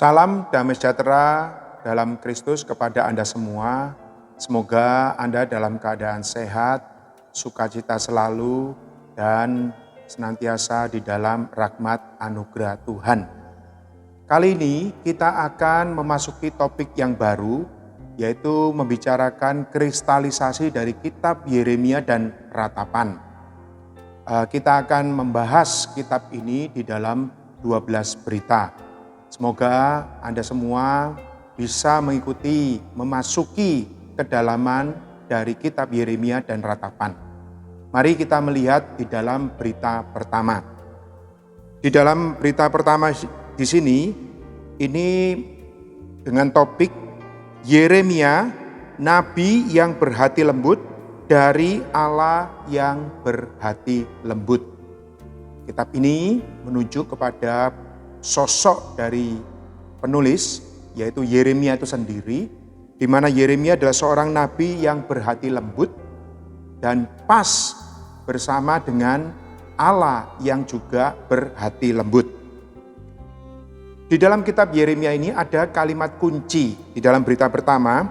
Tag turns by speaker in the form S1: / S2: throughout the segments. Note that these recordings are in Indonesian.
S1: Salam damai sejahtera dalam Kristus kepada Anda semua. Semoga Anda dalam keadaan sehat, sukacita selalu, dan senantiasa di dalam rahmat anugerah Tuhan. Kali ini kita akan memasuki topik yang baru, yaitu membicarakan kristalisasi dari kitab Yeremia dan Ratapan. Kita akan membahas kitab ini di dalam 12 berita. Semoga Anda semua bisa mengikuti, memasuki kedalaman dari kitab Yeremia dan Ratapan. Mari kita melihat di dalam berita pertama. Di dalam berita pertama di sini, ini dengan topik Yeremia, nabi yang berhati lembut dari Allah yang berhati lembut. Kitab ini menunjuk kepada sosok dari penulis, yaitu Yeremia itu sendiri, di mana Yeremia adalah seorang nabi yang berhati lembut dan pas bersama dengan Allah yang juga berhati lembut. Di dalam kitab Yeremia ini ada kalimat kunci di dalam berita pertama,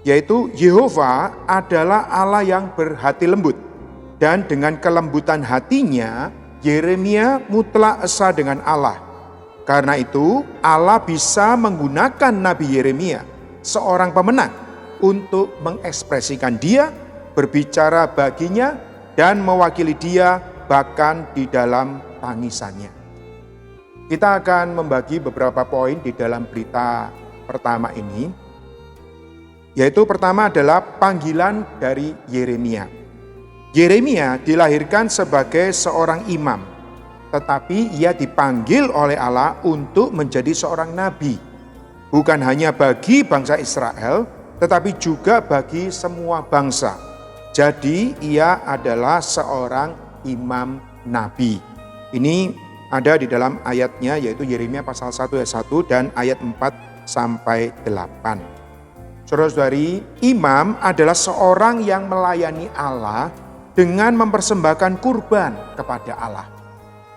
S1: yaitu Yehova adalah Allah yang berhati lembut, dan dengan kelembutan hatinya Yeremia mutlak esa dengan Allah. Karena itu Allah bisa menggunakan Nabi Yeremia, seorang pemenang, untuk mengekspresikan dia, berbicara baginya, dan mewakili dia bahkan di dalam tangisannya. Kita akan membagi beberapa poin di dalam berita pertama ini, yaitu pertama adalah panggilan dari Yeremia. Yeremia dilahirkan sebagai seorang imam, tetapi ia dipanggil oleh Allah untuk menjadi seorang nabi. Bukan hanya bagi bangsa Israel, tetapi juga bagi semua bangsa. Jadi ia adalah seorang imam nabi. Ini ada di dalam ayatnya, yaitu Yeremia pasal 1 ayat 1 dan ayat 4 sampai 8. Saudara-saudari, imam adalah seorang yang melayani Allah dengan mempersembahkan kurban kepada Allah.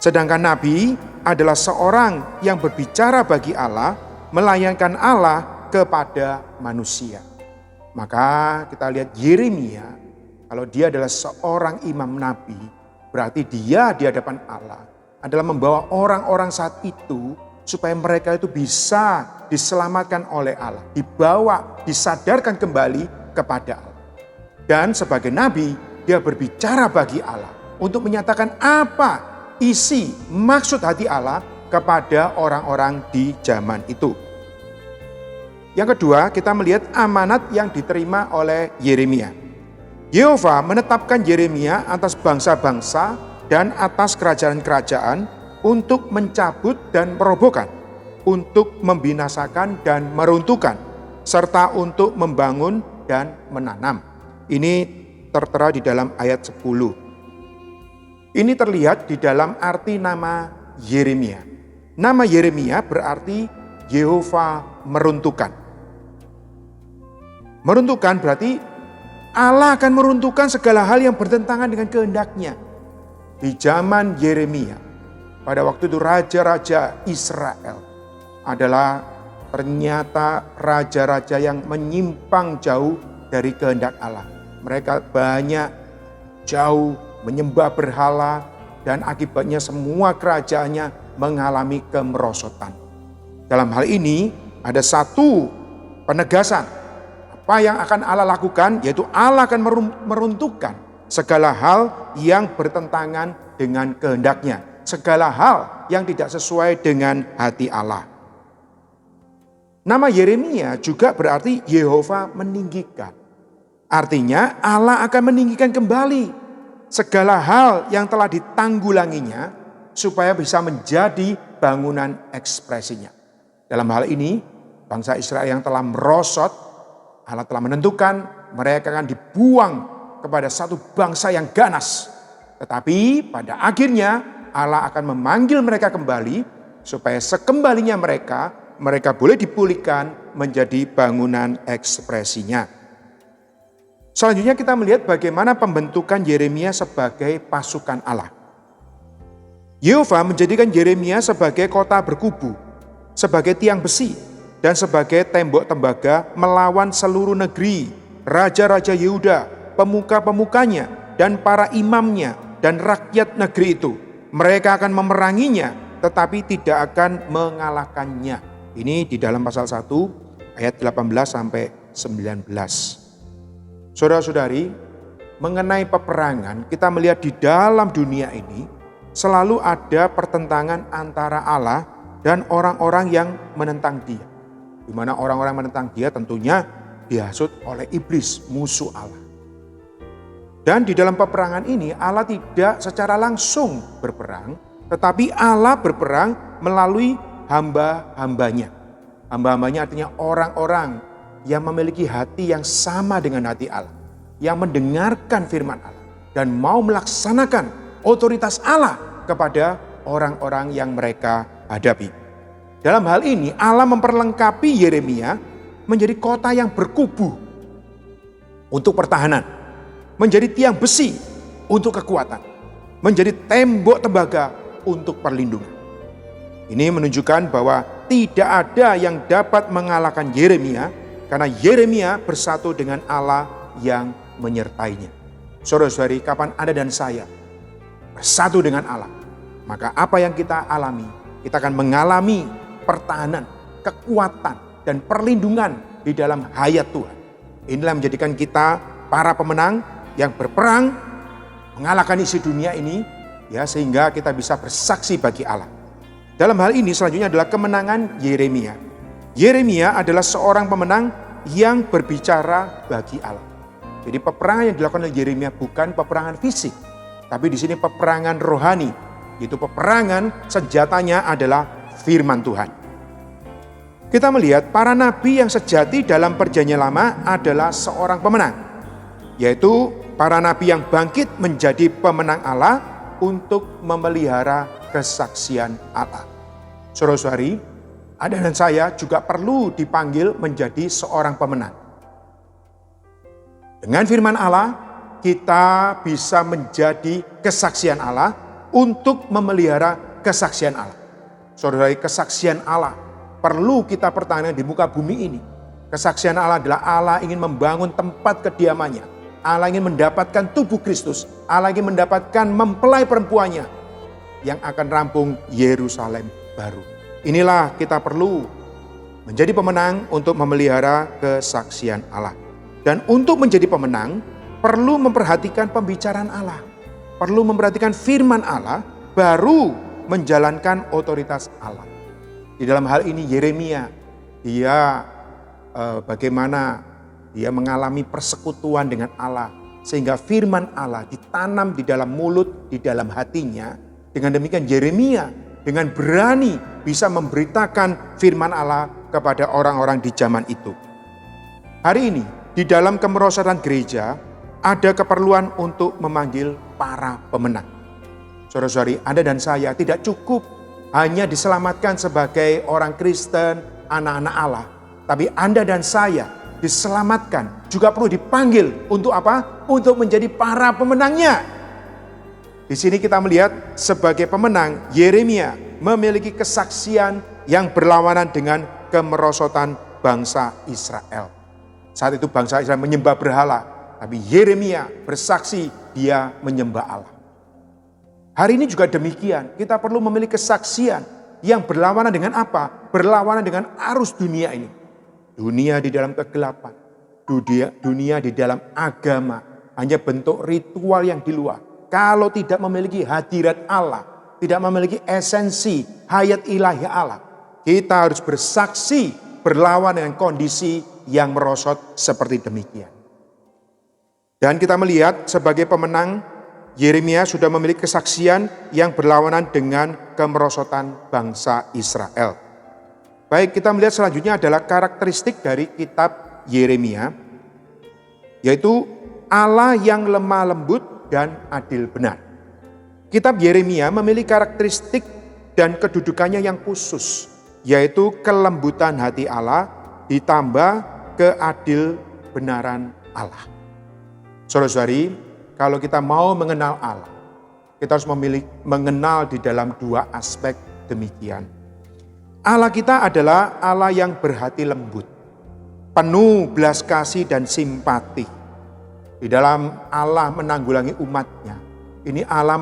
S1: Sedangkan nabi adalah seorang yang berbicara bagi Allah, melayangkan Allah kepada manusia. Maka kita lihat Yeremia, kalau dia adalah seorang imam nabi, berarti dia di hadapan Allah adalah membawa orang-orang saat itu supaya mereka itu bisa diselamatkan oleh Allah, dibawa, disadarkan kembali kepada Allah. Dan sebagai nabi, dia berbicara bagi Allah untuk menyatakan apa isi, maksud hati Allah kepada orang-orang di zaman itu. Yang kedua, kita melihat amanat yang diterima oleh Yeremia. Yehova menetapkan Yeremia atas bangsa-bangsa dan atas kerajaan-kerajaan untuk mencabut dan merobohkan, untuk membinasakan dan meruntuhkan, serta untuk membangun dan menanam. Ini tertera di dalam ayat 10. Ini terlihat di dalam arti nama Yeremia. Nama Yeremia berarti Yehova meruntuhkan. Meruntuhkan berarti Allah akan meruntuhkan segala hal yang bertentangan dengan kehendaknya. Di zaman Yeremia, pada waktu itu raja-raja Israel adalah ternyata raja-raja yang menyimpang jauh dari kehendak Allah. Mereka banyak jauh menyembah berhala, dan akibatnya semua kerajaannya mengalami kemerosotan. Dalam hal ini ada satu penegasan apa yang akan Allah lakukan, yaitu Allah akan meruntuhkan segala hal yang bertentangan dengan kehendaknya, segala hal yang tidak sesuai dengan hati Allah. Nama Yeremia juga berarti Yehova meninggikan. Artinya Allah akan meninggikan kembali segala hal yang telah ditanggulanginya supaya bisa menjadi bangunan ekspresinya. Dalam hal ini, bangsa Israel yang telah merosot, Allah telah menentukan mereka akan dibuang kepada satu bangsa yang ganas. Tetapi pada akhirnya Allah akan memanggil mereka kembali supaya sekembalinya mereka boleh dipulihkan menjadi bangunan ekspresinya. Selanjutnya kita melihat bagaimana pembentukan Yeremia sebagai pasukan Allah. Yehova menjadikan Yeremia sebagai kota berkubu, sebagai tiang besi dan sebagai tembok tembaga melawan seluruh negeri, raja-raja Yehuda, pemuka-pemukanya, dan para imamnya, dan rakyat negeri itu. Mereka akan memeranginya, tetapi tidak akan mengalahkannya. Ini di dalam pasal 1 ayat 18 sampai 19. Saudara-saudari, mengenai peperangan, kita melihat di dalam dunia ini selalu ada pertentangan antara Allah dan orang-orang yang menentang Dia. Di mana orang-orang menentang Dia tentunya dihasut oleh iblis, musuh Allah. Dan di dalam peperangan ini Allah tidak secara langsung berperang, tetapi Allah berperang melalui hamba-hambanya. Hamba-hambanya artinya orang-orang yang memiliki hati yang sama dengan hati Allah, yang mendengarkan firman Allah dan mau melaksanakan otoritas Allah kepada orang-orang yang mereka hadapi. Dalam hal ini Allah memperlengkapi Yeremia menjadi kota yang berkubu untuk pertahanan, menjadi tiang besi untuk kekuatan, menjadi tembok tembaga untuk perlindungan. Ini menunjukkan bahwa tidak ada yang dapat mengalahkan Yeremia karena Yeremia bersatu dengan Allah yang menyertainya. Saudara-saudari, kapan Anda dan saya bersatu dengan Allah, maka apa yang kita alami, kita akan mengalami pertahanan, kekuatan, dan perlindungan di dalam hayat Tuhan. Inilah menjadikan kita para pemenang yang berperang mengalahkan isi dunia ini, ya, sehingga kita bisa bersaksi bagi Allah. Dalam hal ini selanjutnya adalah kemenangan Yeremia. Yeremia adalah seorang pemenang yang berbicara bagi Allah. Jadi peperangan yang dilakukan oleh Yeremia bukan peperangan fisik, tapi di sini peperangan rohani. Itu peperangan senjatanya adalah firman Tuhan. Kita melihat para nabi yang sejati dalam perjanjian lama adalah seorang pemenang, yaitu para nabi yang bangkit menjadi pemenang Allah untuk memelihara kesaksian Allah. Saudara-saudari, Anda dan saya juga perlu dipanggil menjadi seorang pemenang. Dengan firman Allah, kita bisa menjadi kesaksian Allah untuk memelihara kesaksian Allah. Saudara, kesaksian Allah perlu kita pertahankan di muka bumi ini. Kesaksian Allah adalah Allah ingin membangun tempat kediamannya. Allah ingin mendapatkan tubuh Kristus. Allah ingin mendapatkan mempelai perempuannya yang akan rampung Yerusalem baru. Inilah kita perlu menjadi pemenang untuk memelihara kesaksian Allah. Dan untuk menjadi pemenang perlu memperhatikan pembicaraan Allah. Perlu memperhatikan firman Allah baru menjalankan otoritas Allah. Di dalam hal ini Yeremia, dia bagaimana dia mengalami persekutuan dengan Allah. Sehingga firman Allah ditanam di dalam mulut, di dalam hatinya. Dengan demikian Yeremia dengan berani bisa memberitakan firman Allah kepada orang-orang di zaman itu. Hari ini di dalam kemerosotan gereja ada keperluan untuk memanggil para pemenang. Saudara-saudari, Anda dan saya tidak cukup hanya diselamatkan sebagai orang Kristen, anak-anak Allah. Tapi Anda dan saya diselamatkan juga perlu dipanggil untuk apa? Untuk menjadi para pemenangnya. Di sini kita melihat sebagai pemenang, Yeremia memiliki kesaksian yang berlawanan dengan kemerosotan bangsa Israel. Saat itu bangsa Israel menyembah berhala, tapi Yeremia bersaksi dia menyembah Allah. Hari ini juga demikian, kita perlu memiliki kesaksian yang berlawanan dengan apa? Berlawanan dengan arus dunia ini. Dunia di dalam kegelapan, dunia di dalam agama, hanya bentuk ritual yang di luar. Kalau tidak memiliki hadirat Allah, tidak memiliki esensi hayat ilahi Allah, kita harus bersaksi berlawan dengan kondisi yang merosot seperti demikian. Dan kita melihat sebagai pemenang, Yeremia sudah memiliki kesaksian yang berlawanan dengan kemerosotan bangsa Israel. Baik, kita melihat selanjutnya adalah karakteristik dari kitab Yeremia, yaitu Allah yang lemah lembut dan adil benar. Kitab Yeremia memiliki karakteristik dan kedudukannya yang khusus, yaitu kelembutan hati Allah ditambah keadil benaran Allah. Saudara-saudari, kalau kita mau mengenal Allah, kita harus mengenal di dalam dua aspek demikian. Allah kita adalah Allah yang berhati lembut, penuh belas kasih dan simpati. Di dalam Allah menanggulangi umatnya, ini Allah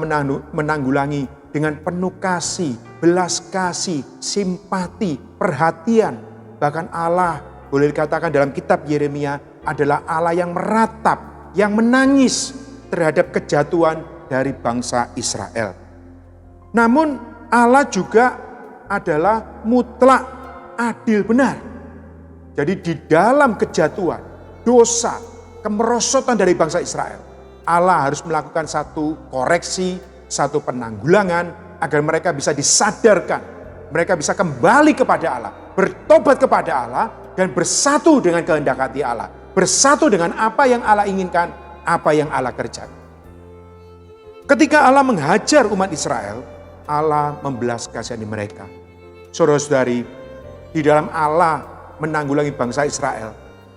S1: menanggulangi dengan penuh kasih, belas kasih, simpati, perhatian. Bahkan Allah boleh dikatakan dalam kitab Yeremia adalah Allah yang meratap, yang menangis terhadap kejatuhan dari bangsa Israel. Namun Allah juga adalah mutlak adil benar. Jadi di dalam kejatuhan, dosa, kemerosotan dari bangsa Israel, Allah harus melakukan satu koreksi, satu penanggulangan agar mereka bisa disadarkan, mereka bisa kembali kepada Allah, bertobat kepada Allah dan bersatu dengan kehendak hati Allah, bersatu dengan apa yang Allah inginkan, apa yang Allah kerjakan. Ketika Allah menghajar umat Israel, Allah membelas kasihani mereka. Saudara-saudari, di dalam Allah menanggulangi bangsa Israel,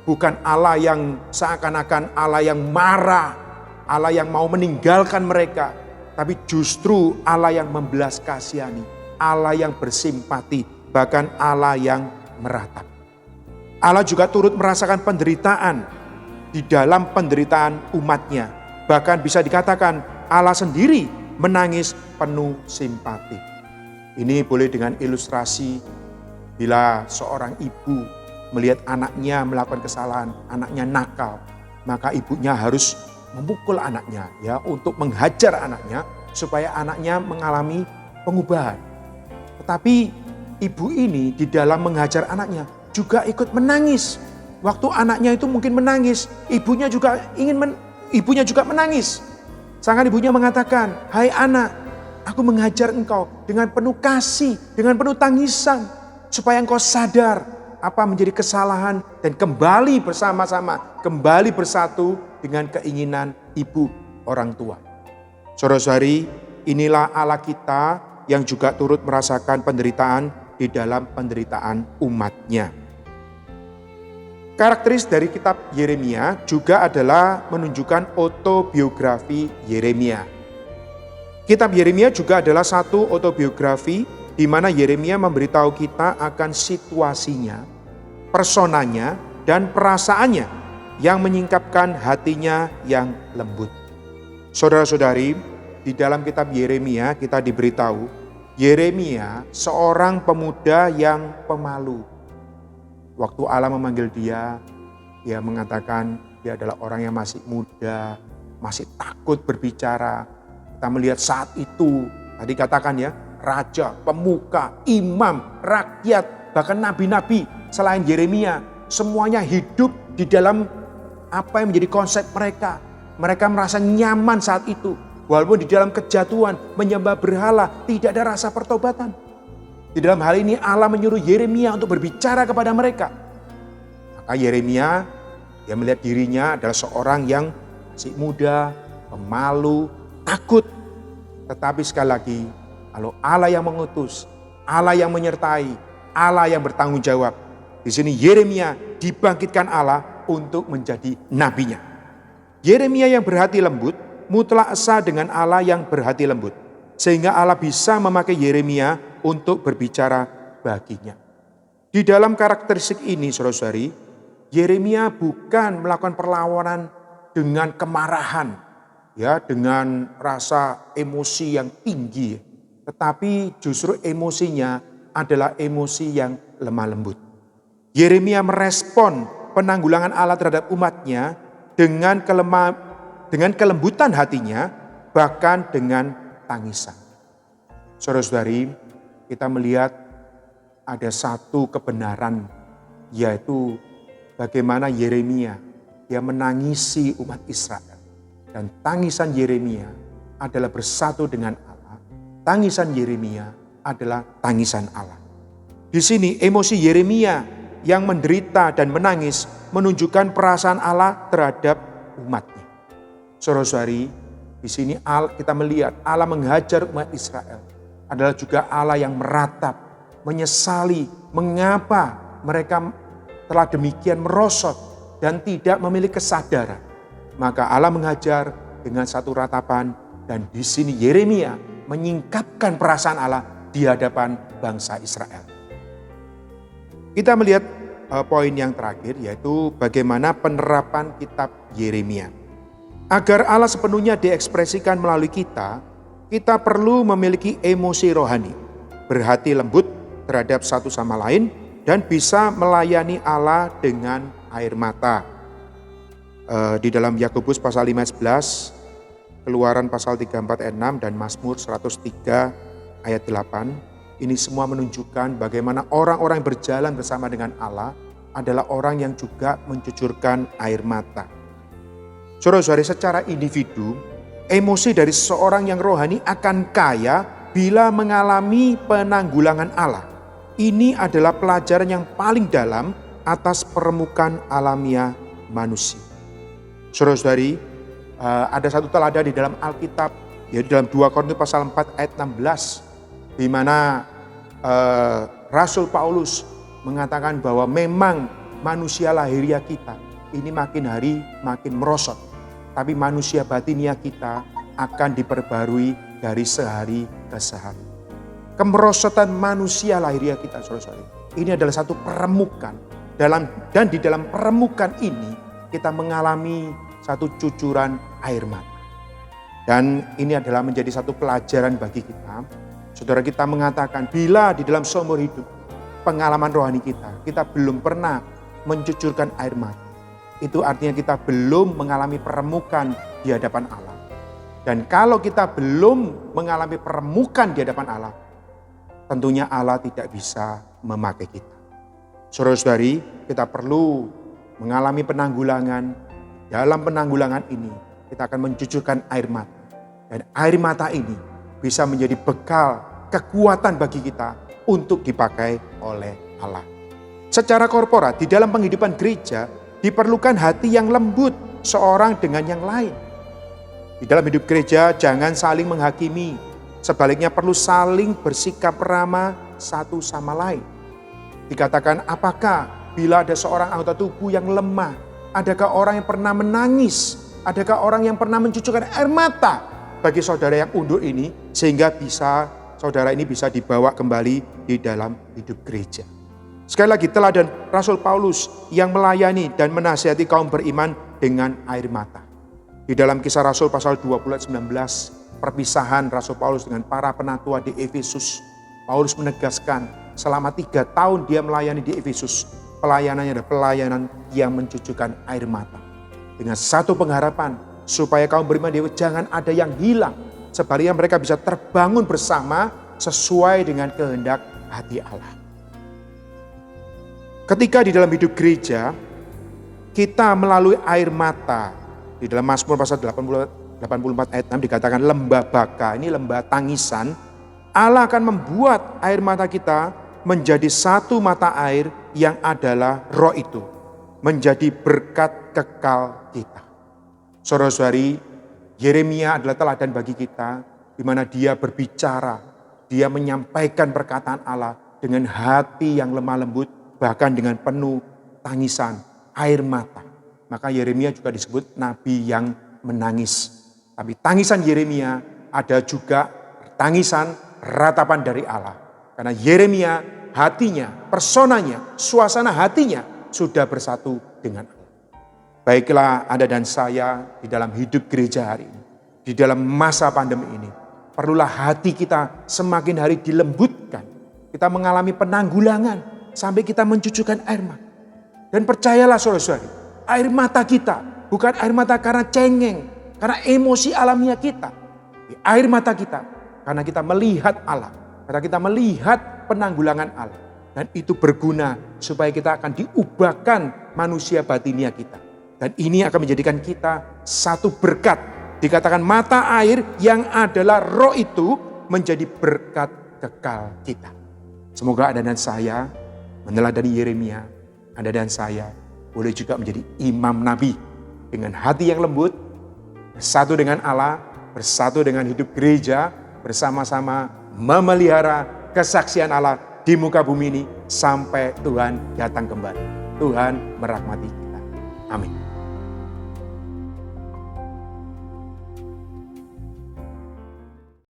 S1: bukan Allah yang seakan-akan Allah yang marah, Allah yang mau meninggalkan mereka, tapi justru Allah yang membelas kasihani, Allah yang bersimpati, bahkan Allah yang meratap. Allah juga turut merasakan penderitaan di dalam penderitaan umatnya. Bahkan bisa dikatakan Allah sendiri menangis penuh simpati. Ini boleh dengan ilustrasi bila seorang ibu melihat anaknya melakukan kesalahan, anaknya nakal, maka ibunya harus memukul anaknya ya untuk menghajar anaknya supaya anaknya mengalami pengubahan. Tetapi ibu ini di dalam menghajar anaknya juga ikut menangis. Waktu anaknya itu mungkin menangis, ibunya juga menangis. Sangat ibunya mengatakan, "Hai anak, aku menghajar engkau dengan penuh kasih, dengan penuh tangisan, supaya engkau sadar apa menjadi kesalahan dan kembali bersama-sama, kembali bersatu dengan keinginan ibu orang tua." Saudara-saudari, inilah Allah kita yang juga turut merasakan penderitaan di dalam penderitaan umatnya. Karakteris dari kitab Yeremia juga adalah menunjukkan autobiografi Yeremia. Kitab Yeremia juga adalah satu autobiografi di mana Yeremia memberitahu kita akan situasinya, personanya, dan perasaannya yang menyingkapkan hatinya yang lembut. Saudara-saudari, di dalam kitab Yeremia kita diberitahu, Yeremia seorang pemuda yang pemalu. Waktu Allah memanggil dia mengatakan dia adalah orang yang masih muda, masih takut berbicara. Kita melihat saat itu, tadi katakan ya, raja, pemuka, imam, rakyat, bahkan nabi-nabi selain Yeremia, semuanya hidup di dalam apa yang menjadi konsep mereka. Mereka merasa nyaman saat itu. Walaupun di dalam kejatuhan, menyembah berhala, tidak ada rasa pertobatan. Di dalam hal ini Allah menyuruh Yeremia untuk berbicara kepada mereka. Maka Yeremia, dia melihat dirinya adalah seorang yang masih muda, pemalu, takut. Tetapi sekali lagi, kalau Allah yang mengutus, Allah yang menyertai, Allah yang bertanggung jawab. Di sini Yeremia dibangkitkan Allah untuk menjadi nabinya. Yeremia yang berhati lembut, mutlak esa dengan Allah yang berhati lembut. Sehingga Allah bisa memakai Yeremia untuk berbicara baginya. Di dalam karakteristik ini, saudara-saudari, Yeremia bukan melakukan perlawanan dengan kemarahan, ya, dengan rasa emosi yang tinggi, tetapi justru emosinya adalah emosi yang lemah lembut. Yeremia merespon penanggulangan Allah terhadap umatnya dengan kelembutan hatinya, bahkan dengan tangisan. Saudara-saudari, kita melihat ada satu kebenaran, yaitu bagaimana Yeremia dia menangisi umat Israel. Dan tangisan Yeremia adalah bersatu dengan Allah. Tangisan Yeremia adalah tangisan Allah. Di sini emosi Yeremia yang menderita dan menangis menunjukkan perasaan Allah terhadap umatnya. Saudara-saudari, di sini kita melihat Allah menghajar umat Israel adalah juga Allah yang meratap, menyesali mengapa mereka telah demikian merosot dan tidak memiliki kesadaran. Maka Allah menghajar dengan satu ratapan, dan di sini Yeremia menyingkapkan perasaan Allah di hadapan bangsa Israel. Kita melihat poin yang terakhir, yaitu bagaimana penerapan kitab Yeremia. Agar Allah sepenuhnya diekspresikan melalui kita perlu memiliki emosi rohani, berhati lembut terhadap satu sama lain, dan bisa melayani Allah dengan air mata. Di dalam Yakobus pasal 5 ayat 11, Keluaran pasal 34 ayat 6, dan Mazmur 103 ayat 8, ini semua menunjukkan bagaimana orang-orang yang berjalan bersama dengan Allah adalah orang yang juga mencucurkan air mata. Saudara-saudari, secara individu, emosi dari seseorang yang rohani akan kaya bila mengalami penanggulangan Allah. Ini adalah pelajaran yang paling dalam atas permukaan alamiah manusia. Saudara-saudari, ada satu teladan di dalam Alkitab, yaitu dalam 2 Korintus pasal 4 ayat 16, di mana Rasul Paulus mengatakan bahwa memang manusia lahiriah kita ini makin hari makin merosot, tapi manusia batiniah kita akan diperbarui dari sehari ke sehari. Kemerosotan manusia lahiriah kita, saudara-saudari, ini adalah satu peremukan, dan di dalam peremukan ini kita mengalami satu cucuran air mata. Dan ini adalah menjadi satu pelajaran bagi kita. Saudara, kita mengatakan bila di dalam seumur hidup pengalaman rohani kita belum pernah mencucurkan air mata, itu artinya kita belum mengalami peremukan di hadapan Allah. Dan kalau kita belum mengalami peremukan di hadapan Allah, tentunya Allah tidak bisa memakai kita. Saudara-saudari, kita perlu mengalami penanggulangan. Dalam penanggulangan ini kita akan mencucurkan air mata. Dan air mata ini bisa menjadi bekal kekuatan bagi kita untuk dipakai oleh Allah. Secara korporat, di dalam penghidupan gereja diperlukan hati yang lembut seorang dengan yang lain. Di dalam hidup gereja jangan saling menghakimi, sebaliknya perlu saling bersikap ramah satu sama lain. Dikatakan, apakah bila ada seorang anggota tubuh yang lemah, adakah orang yang pernah menangis, adakah orang yang pernah mencucurkan air mata bagi saudara yang undur ini, sehingga saudara ini bisa dibawa kembali di dalam hidup gereja. Sekali lagi, teladan Rasul Paulus yang melayani dan menasihati kaum beriman dengan air mata. Di dalam Kisah Rasul pasal 20 ayat 19, perpisahan Rasul Paulus dengan para penatua di Efesus, Paulus menegaskan selama 3 tahun dia melayani di Efesus, pelayanannya adalah pelayanan yang mencucurkan air mata. Dengan satu pengharapan, supaya kaum beriman dia jangan ada yang hilang. Sebaliknya mereka bisa terbangun bersama sesuai dengan kehendak hati Allah. Ketika di dalam hidup gereja, kita melalui air mata. Di dalam Mazmur pasal 84 ayat 6 dikatakan lembah baka, ini lembah tangisan. Allah akan membuat air mata kita menjadi satu mata air yang adalah roh itu, menjadi berkat kekal kita. Saudara-saudari, Yeremia adalah teladan bagi kita, di mana dia berbicara, dia menyampaikan perkataan Allah dengan hati yang lemah lembut, bahkan dengan penuh tangisan, air mata. Maka Yeremia juga disebut nabi yang menangis. Tapi tangisan Yeremia ada juga tangisan ratapan dari Allah. Karena Yeremia hatinya, personanya, suasana hatinya sudah bersatu dengan Allah. Baiklah Anda dan saya di dalam hidup gereja hari ini, di dalam masa pandemi ini, perlulah hati kita semakin hari dilembutkan. Kita mengalami penanggulangan sampai kita mencucurkan air mata. Dan percayalah saudara-saudari, air mata kita bukan air mata karena cengeng, karena emosi alamiah kita. Air mata kita karena kita melihat Allah, karena kita melihat penanggulangan Allah. Dan itu berguna supaya kita akan diubahkan manusia batiniah kita. Dan ini akan menjadikan kita satu berkat. Dikatakan mata air yang adalah roh itu menjadi berkat kekal kita. Semoga Anda dan saya meneladani Yeremia, Anda dan saya boleh juga menjadi imam nabi dengan hati yang lembut, bersatu dengan Allah, bersatu dengan hidup gereja, bersama-sama memelihara kesaksian Allah di muka bumi ini sampai Tuhan datang kembali. Tuhan merahmati kita. Amin.